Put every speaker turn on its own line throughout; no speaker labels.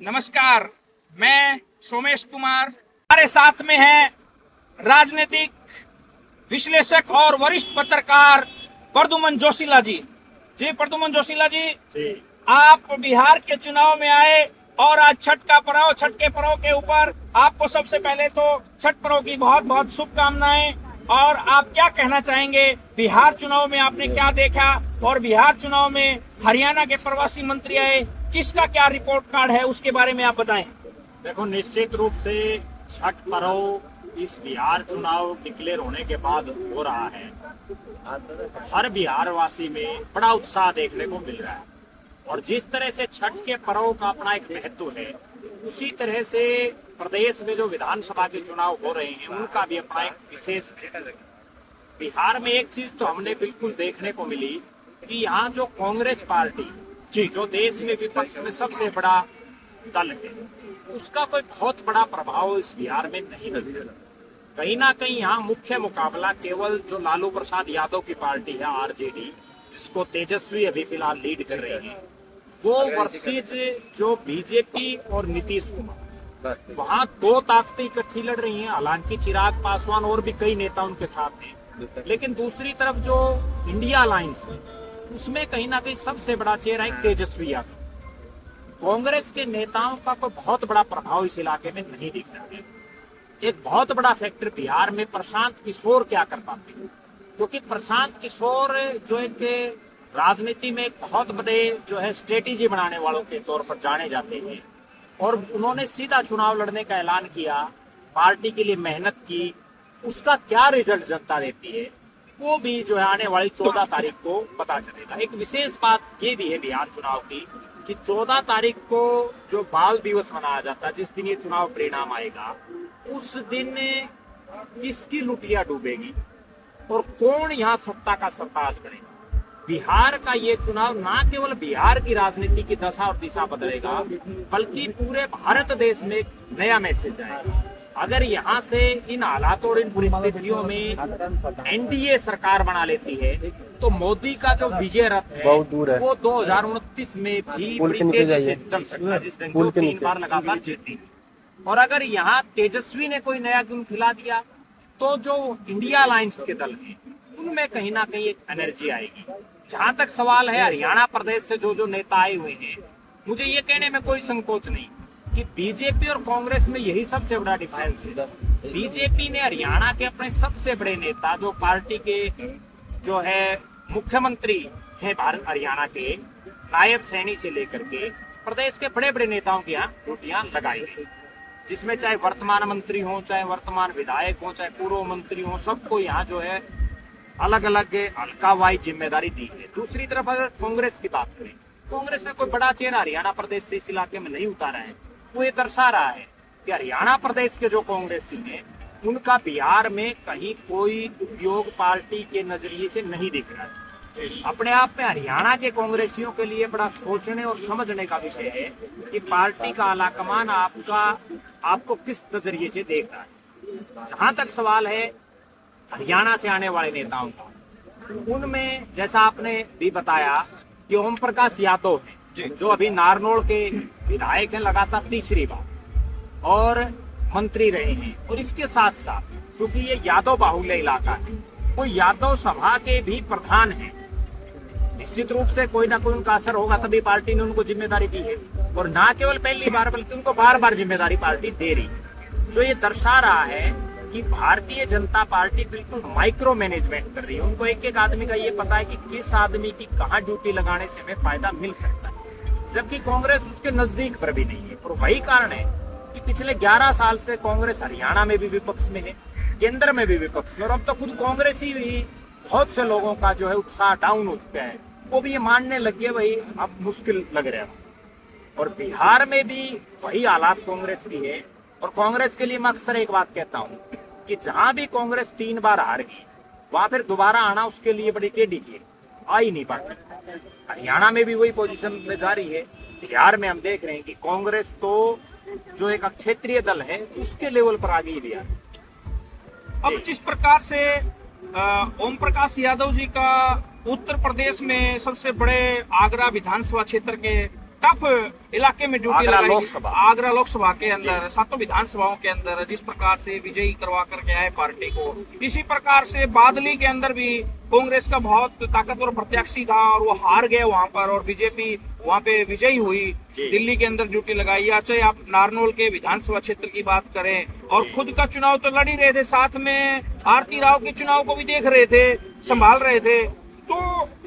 नमस्कार, मैं सोमेश कुमार। हमारे साथ में है राजनीतिक विश्लेषक और वरिष्ठ पत्रकार प्रद्युमन जोशीला जी। प्रद्युमन जोशीला जी, आप बिहार के चुनाव में आए और आज छठ के पर्व के ऊपर आपको सबसे पहले तो छठ पर्व की बहुत बहुत शुभकामनाएं। और आप क्या कहना चाहेंगे, बिहार चुनाव में आपने क्या देखा और बिहार चुनाव में हरियाणा के प्रवासी मंत्री आए, किसका क्या रिपोर्ट कार्ड है, उसके बारे में आप बताएं।
देखो, निश्चित रूप से छठ पर्व इस बिहार चुनाव डिक्लेयर होने के बाद हो रहा है। हर बिहार वासी में बड़ा उत्साह देखने को मिल रहा है और जिस तरह से छठ के पर्व का अपना एक महत्व है, उसी तरह से प्रदेश में जो विधानसभा के चुनाव हो रहे हैं उनका भी अपना एक विशेष महत्व है। बिहार में एक चीज तो हमने बिल्कुल देखने को मिली कि यहाँ जो कांग्रेस पार्टी जो देश में विपक्ष में सबसे बड़ा दल है, उसका कोई बहुत बड़ा प्रभाव इस बिहार में नहीं दिख रहा। कहीं ना कहीं यहाँ मुख्य मुकाबला केवल जो लालू प्रसाद यादव की पार्टी है आरजेडी, जिसको तेजस्वी अभी फिलहाल लीड कर रही है, वो वर्सेज जो बीजेपी और नीतीश कुमार, वहाँ दो ताकतें इकट्ठी लड़ रही हैं। हालांकि चिराग पासवान और भी कई नेता उनके साथ हैं, लेकिन दूसरी तरफ जो इंडिया अलायंस है उसमें कहीं ना कहीं सबसे बड़ा चेहरा है तेजस्वी यादव। कांग्रेस के नेताओं का कोई बहुत बड़ा प्रभाव इस इलाके में नहीं दिख रहा है। एक बहुत बड़ा फैक्टर बिहार में प्रशांत किशोर क्या कर पाते हैं, क्योंकि प्रशांत किशोर जो एक राजनीति में एक बहुत बड़े जो है स्ट्रेटेजी बनाने वालों के तौर पर जाने जाते हैं और उन्होंने सीधा चुनाव लड़ने का ऐलान किया, पार्टी के लिए मेहनत की। उसका क्या रिजल्ट जनता देती है वो भी जो है आने वाली 14 तारीख को पता चलेगा। एक विशेष बात ये भी है बिहार चुनाव की कि 14 तारीख को जो बाल दिवस मनाया जाता है, जिस दिन ये चुनाव परिणाम आएगा, उस दिन किसकी लुटिया डूबेगी और कौन यहाँ सत्ता का सरताज बनेगा। बिहार का ये चुनाव ना केवल बिहार की राजनीति की दशा और दिशा बदलेगा, बल्कि पूरे भारत देश में एक नया मैसेज आएगा। अगर यहाँ से इन हालातों और इन परिस्थितियों में एनडीए सरकार बना लेती है तो मोदी का जो विजय रथ है वो 2029 में भी बड़ी तेजी से चल सकता है, जिस दिन जो 3 बार लगातार जीती। और अगर यहाँ तेजस्वी ने कोई नया गुण खिला दिया तो जो इंडिया अलायंस के दल हैं उनमें कहीं ना कहीं एक एनर्जी आएगी। जहां तक सवाल है हरियाणा प्रदेश से जो नेता आए हुए हैं, मुझे ये कहने में कोई संकोच नहीं कि बीजेपी और कांग्रेस में यही सबसे बड़ा डिफरेंस है। बीजेपी ने हरियाणा के अपने सबसे बड़े नेता, जो पार्टी के जो है मुख्यमंत्री हैं हरियाणा के, नायब सैनी से लेकर के प्रदेश के बड़े बड़े नेताओं की यहाँ ड्यूटियां लगाई है, जिसमें चाहे वर्तमान मंत्री हो, चाहे वर्तमान विधायक हो, चाहे पूर्व मंत्री हो, सबको यहाँ जो है अलग अलग हल्कावाई जिम्मेदारी दी है। दूसरी तरफ अगर कांग्रेस की बात करें, कांग्रेस ने कोई बड़ा चेहरा हरियाणा प्रदेश से इस इलाके में नहीं उतारा है। वो ये दर्शा रहा है कि हरियाणा प्रदेश के जो कांग्रेसी हैं उनका बिहार में कहीं कोई उपयोग पार्टी के नजरिए से नहीं दिख रहा है। अपने आप में हरियाणा के कांग्रेसियों के लिए बड़ा सोचने और समझने का विषय है कि पार्टी का आलाकमान आपको किस नजरिए से देख रहा है। जहां तक सवाल है हरियाणा से आने वाले नेताओं का, उनमें जैसा आपने भी बताया कि ओम प्रकाश यादव है जो अभी नारनौल के विधायक हैं लगातार तीसरी बार और मंत्री रहे हैं, और इसके साथ साथ चूंकि ये यादव बाहुल्य इलाका है, वो यादव सभा के भी प्रधान हैं। निश्चित रूप से कोई ना कोई उनका असर होगा, तभी पार्टी ने उनको जिम्मेदारी दी है, और ना केवल पहली बार बल्कि उनको बार बार जिम्मेदारी पार्टी दे रही है। जो ये दर्शा रहा है कि भारतीय जनता पार्टी बिल्कुल माइक्रो मैनेजमेंट कर रही है। उनको एक एक आदमी का ये पता है कि किस आदमी की कहाँ ड्यूटी लगाने से हमें फायदा मिल सकता है, जबकि कांग्रेस उसके नजदीक पर भी नहीं है। और वही कारण है कि पिछले 11 साल से कांग्रेस हरियाणा में भी विपक्ष में है, केंद्र में भी विपक्ष में, और अब तो खुद कांग्रेस ही बहुत से लोगों का जो है उत्साह डाउन हो चुका है। वो भी ये मानने लग गए भाई अब मुश्किल लग रहा है। और बिहार में भी वही हालात कांग्रेस की है। और कांग्रेस के लिए मैं अक्सर एक बात कहता हूँ कि जहां भी कांग्रेस 3 बार हार गई, वहां फिर दोबारा आना उसके लिए बड़ी टेढ़ी की आ ही नहीं पाती। हरियाणा में भी वही पोजीशन में जा रही है। बिहार में हम देख रहे हैं कि कांग्रेस तो जो एक क्षेत्रीय दल है उसके लेवल पर आ गई बिहार।
अब जिस प्रकार से ओम प्रकाश यादव जी का उत्तर प्रदेश में सबसे बड़े आगरा विधानसभा क्षेत्र के टफ इलाके में ड्यूटी
आगरा
लगाई
लोकसभा।
आगरा लोकसभा के अंदर, सातों विधानसभाओं के अंदर जिस प्रकार से विजयी करवा करके आए पार्टी को, इसी प्रकार से बादली के अंदर भी कांग्रेस का बहुत ताकतवर प्रत्याशी था और वो हार गए वहां पर, और बीजेपी वहां पे विजयी हुई। दिल्ली के अंदर ड्यूटी लगाई, या चाहे आप नारनौल के विधानसभा क्षेत्र की बात करें, और खुद का चुनाव तो लड़ ही रहे थे, साथ में आरती राव के चुनाव को भी देख रहे थे, संभाल रहे थे। तो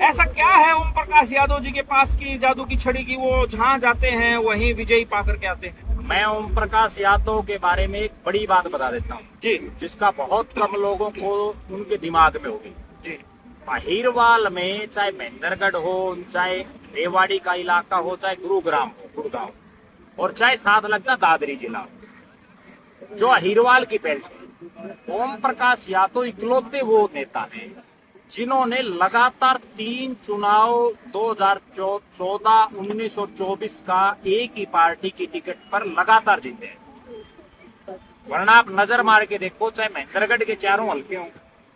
ऐसा क्या है ओम प्रकाश यादव जी के पास की जादू की छड़ी की वो जहां जाते हैं वहीं विजयी पा करके आते हैं?
मैं ओम प्रकाश यादव के बारे में एक बड़ी बात बता देता हूँ
जी
जिसका बहुत कम लोगों को उनके दिमाग में होगी।
जी
अहिरवाल में चाहे महेंद्रगढ़ हो, चाहे रेवाड़ी का इलाका हो, चाहे गुरुग्राम हो, गुड़गांव, और चाहे साथ लगता दादरी जिला हो, जो अहिरवाल की बेल्ट है, ओम प्रकाश यादव इकलौते वो नेता हैं जिन्होंने लगातार 3 चुनाव 2014, 19 और 24 का एक ही पार्टी की टिकट पर लगातार जीते हैं। वरना आप नजर मार के देखो, चाहे महेंद्रगढ़ के चारों हल्के हों,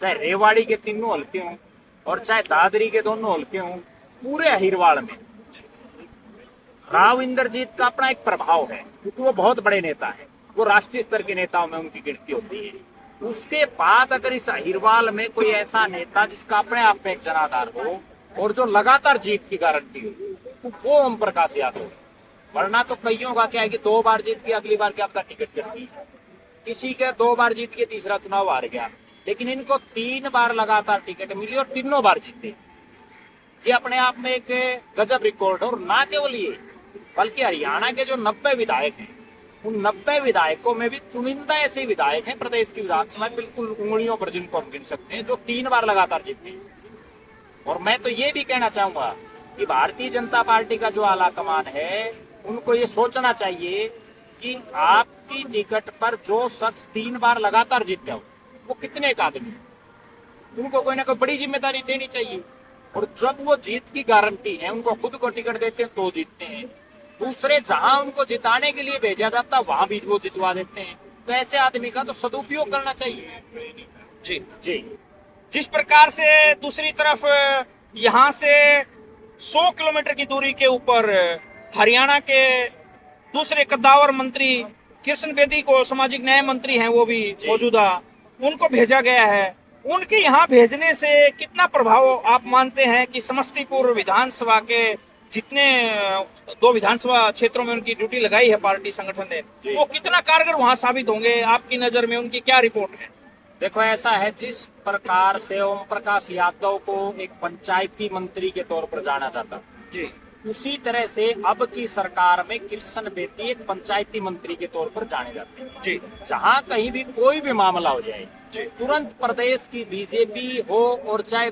चाहे रेवाड़ी के तीनों हल्के हों, और चाहे दादरी के दोनों हल्के हों, पूरे अहिरवाड़ में राव इंद्रजीत का अपना एक प्रभाव है, क्योंकि वो बहुत बड़े नेता है, वो राष्ट्रीय स्तर के नेताओं में उनकी गिनती होती है। उसके बाद अगर इस अहिरवाल में कोई ऐसा नेता जिसका अपने आप में एक जनाधार हो और जो लगातार जीत की गारंटी हो, तो वो ओम प्रकाश यादव है। वरना तो कईयों का क्या है कि 2 बार जीत के अगली बार क्या आपका टिकट कटी, किसी के 2 बार जीत के तीसरा चुनाव हार गया, लेकिन इनको 3 बार लगातार टिकट मिली और तीनों बार जीते। ये अपने आप में एक गजब रिकॉर्ड है। और ना केवल ये, बल्कि हरियाणा के जो 90 विधायक हैं, उन 90 विधायकों में भी चुनिंदा ऐसे विधायक हैं प्रदेश की विधानसभा में, बिल्कुल उंगलियों पर जिनको हम गिन सकते हैं, जो 3 बार लगातार जीते हैं। और मैं तो ये भी कहना चाहूंगा कि भारतीय जनता पार्टी का जो आला कमान है, उनको ये सोचना चाहिए कि आपकी टिकट पर जो शख्स 3 बार लगातार जीतता हो, वो कितने एक आदमी, उनको कोई ना कोई बड़ी जिम्मेदारी देनी चाहिए। और जब वो जीत की गारंटी है, उनको खुद को टिकट देते हैं तो जीतते हैं, दूसरे जहां उनको जिताने के लिए भेजा जाता वहां भी वो जितवा देते हैं। तो ऐसे आदमी का तो सदुपयोग करना चाहिए।
जी
जी,
जिस प्रकार से दूसरी तरफ यहाँ से 100 किलोमीटर की दूरी के ऊपर हरियाणा के दूसरे कद्दावर मंत्री कृष्ण बेदी को, सामाजिक न्याय मंत्री हैं वो भी मौजूदा, उनको भेजा गया है। उनके यहाँ भेजने से कितना प्रभाव आप मानते हैं कि समस्तीपुर विधानसभा के जितने 2 विधानसभा क्षेत्रों में उनकी ड्यूटी लगाई है पार्टी संगठन ने, वो कितना कारगर वहां साबित होंगे आपकी नजर में? उनकी क्या रिपोर्ट है?
देखो ऐसा है, जिस प्रकार से ओम प्रकाश यादव को एक पंचायती मंत्री के तौर पर जाना जाता
जी,
उसी तरह से अब की सरकार में कृष्ण बेदी एक पंचायती मंत्री के तौर पर जाने जाते हैं
जी।
जहां कहीं भी कोई भी मामला हो जाए,
जी।
तुरंत प्रदेश की बीजेपी हो और चाहे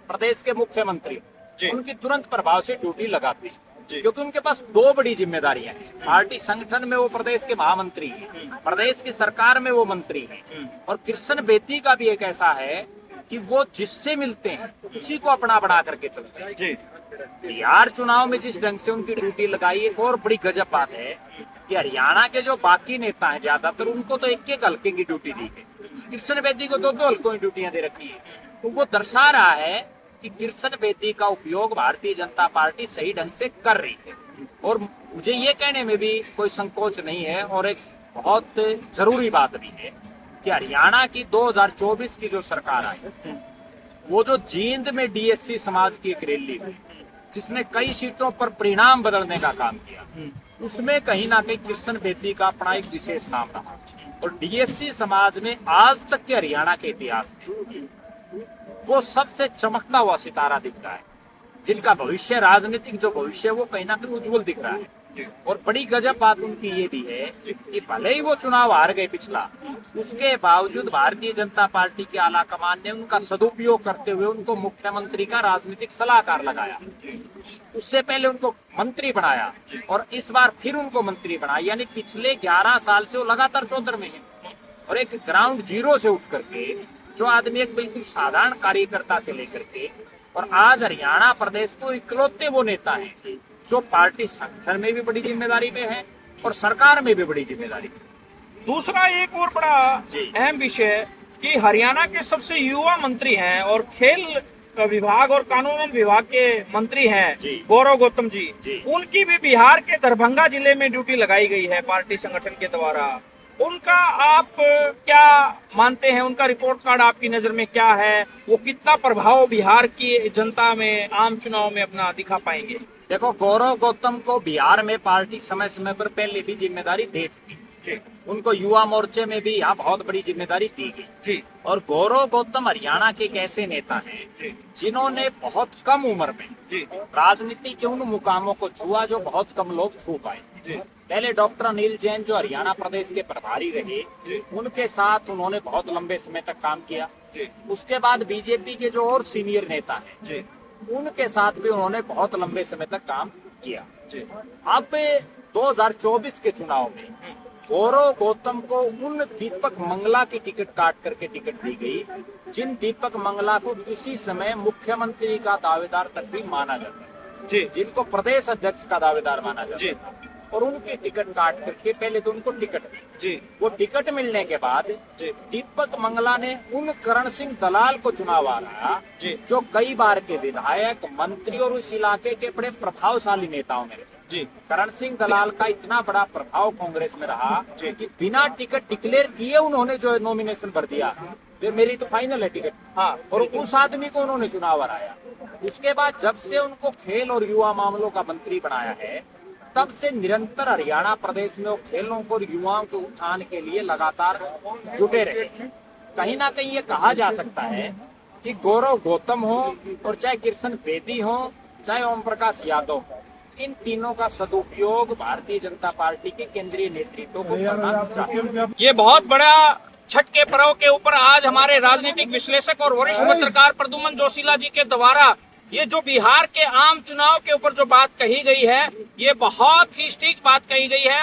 प्रदेश के मुख्यमंत्री, उनकी तुरंत प्रभाव से ड्यूटी लगाते हैं, क्योंकि उनके पास 2 बड़ी जिम्मेदारियां हैं। पार्टी संगठन में वो प्रदेश के महामंत्री हैं, प्रदेश की सरकार में वो मंत्री हैं, और कृष्ण बेदी का भी एक ऐसा है कि वो जिससे मिलते हैं उसी को अपना बना करके चलते हैं।
जी।
बिहार चुनाव में जिस ढंग से उनकी ड्यूटी लगाई, एक और बड़ी गजब बात है कि हरियाणा के जो बाकी नेता हैं ज्यादातर, उनको तो 1-1 हल्के की ड्यूटी दी है, कृष्ण बेदी को 2-2 हल्कों की ड्यूटियां दे रखी है। तो वो दर्शा रहा है कि कृष्ण बेदी का उपयोग भारतीय जनता पार्टी सही ढंग से कर रही है। और मुझे ये कहने में भी कोई संकोच नहीं है, और एक बहुत जरूरी बात भी है कि हरियाणा की 2024 की जो सरकार आई, वो जो जींद में डीएससी समाज की एक रैली हुई, जिसने कई सीटों पर परिणाम बदलने का काम किया, उसमें कहीं ना कहीं कृष्ण बेदी का अपना एक विशेष नाम रहा। और डीएससी समाज में आज तक के हरियाणा के इतिहास में वो सबसे चमकता हुआ सितारा दिख रहा है, जिनका भविष्य, राजनीतिक जो भविष्य, वो कहीं ना कहीं उज्जवल दिख रहा है। और बड़ी गजब बात उनकी ये भी है कि भले ही वो चुनाव हार गए पिछला, उसके बावजूद भारतीय जनता पार्टी के आला कमान ने उनका सदुपयोग करते हुए उनको मुख्यमंत्री का राजनीतिक सलाहकार लगाया, उससे पहले उनको मंत्री बनाया, और इस बार फिर उनको मंत्री बनाया। यानी पिछले 11 साल से वो लगातार चौधर में है, और एक ग्राउंड जीरो से उठ करके जो आदमी एक बिल्कुल साधारण कार्यकर्ता से लेकर के, और आज हरियाणा प्रदेश को इकलौते वो नेता है जो पार्टी संगठन में भी बड़ी जिम्मेदारी में है और सरकार में भी बड़ी जिम्मेदारी है।
दूसरा एक और बड़ा अहम विषय कि हरियाणा के सबसे युवा मंत्री हैं और खेल विभाग और कानून विभाग के मंत्री हैं
जी।
गौरव गौतम जी,
जी।
उनकी भी बिहार के दरभंगा जिले में ड्यूटी लगाई गई है पार्टी संगठन के द्वारा। उनका आप क्या मानते हैं, उनका रिपोर्ट कार्ड आपकी नजर में क्या है, वो कितना प्रभाव बिहार की जनता में आम चुनाव में अपना दिखा पाएंगे?
देखो, गौरव गौतम को बिहार में पार्टी समय समय पर पहले भी जिम्मेदारी दे चुकी
जी
उनको युवा मोर्चे में भी यहाँ बहुत बड़ी जिम्मेदारी दी गई
जी
और गौरव गौतम हरियाणा के एक ऐसे नेता हैं
जी
जिन्होंने बहुत कम उम्र में
जी
राजनीति के उन मुकामों को छुआ जो बहुत कम लोग छू पाए।
जी
पहले डॉक्टर अनिल जैन जो हरियाणा प्रदेश के प्रभारी रहे,
जी
उनके साथ उन्होंने बहुत लंबे समय तक काम किया।
जी
उसके बाद बीजेपी के जो और सीनियर नेता हैं,
जी
उनके साथ भी उन्होंने बहुत लंबे समय तक काम किया।
जी
अब 2024 के चुनाव में गौरव गौतम को उन दीपक मंगला की टिकट काट करके टिकट दी गई जिन दीपक मंगला को किसी समय मुख्यमंत्री का दावेदार तक भी माना जाता है,
जी
जिनको प्रदेश अध्यक्ष का दावेदार माना
जी
जाता है, और उनकी टिकट काट करके पहले तो उनको टिकट दी।
जी
वो टिकट मिलने के बाद
जी
दीपक मंगला ने उन करण सिंह दलाल को चुनाव हराया
जी
जो कई बार के विधायक, मंत्री और उस इलाके के बड़े प्रभावशाली नेताओं में रहे।
जी
करण सिंह दलाल का इतना बड़ा प्रभाव कांग्रेस में रहा
जी।
कि बिना टिकट डिक्लेयर किए उन्होंने जो नॉमिनेशन भर दिया, वे मेरी तो फाइनल है टिकट,
हाँ
और उस आदमी को उन्होंने चुनाव हराया। उसके बाद जब से उनको खेल और युवा मामलों का मंत्री बनाया है, तब से निरंतर हरियाणा प्रदेश में वो खेलों को और युवाओं के उत्थान के लिए लगातार जुटे रहे। कहीं ना कहीं ये कहा जा सकता है कि गौरव गौतम हो और चाहे कृष्ण बेदी हो, चाहे ओम प्रकाश यादव हो, इन तीनों का सदुपयोग भारतीय जनता पार्टी के केंद्रीय नेतृत्व को करना चाहिए।
ये बहुत बड़ा छठ के पर्व के ऊपर आज हमारे राजनीतिक विश्लेषक और वरिष्ठ पत्रकार प्रद्युमन जोशीला जी के द्वारा ये जो बिहार के आम चुनाव के ऊपर जो बात कही गई है, ये बहुत ही सटीक बात कही गई है।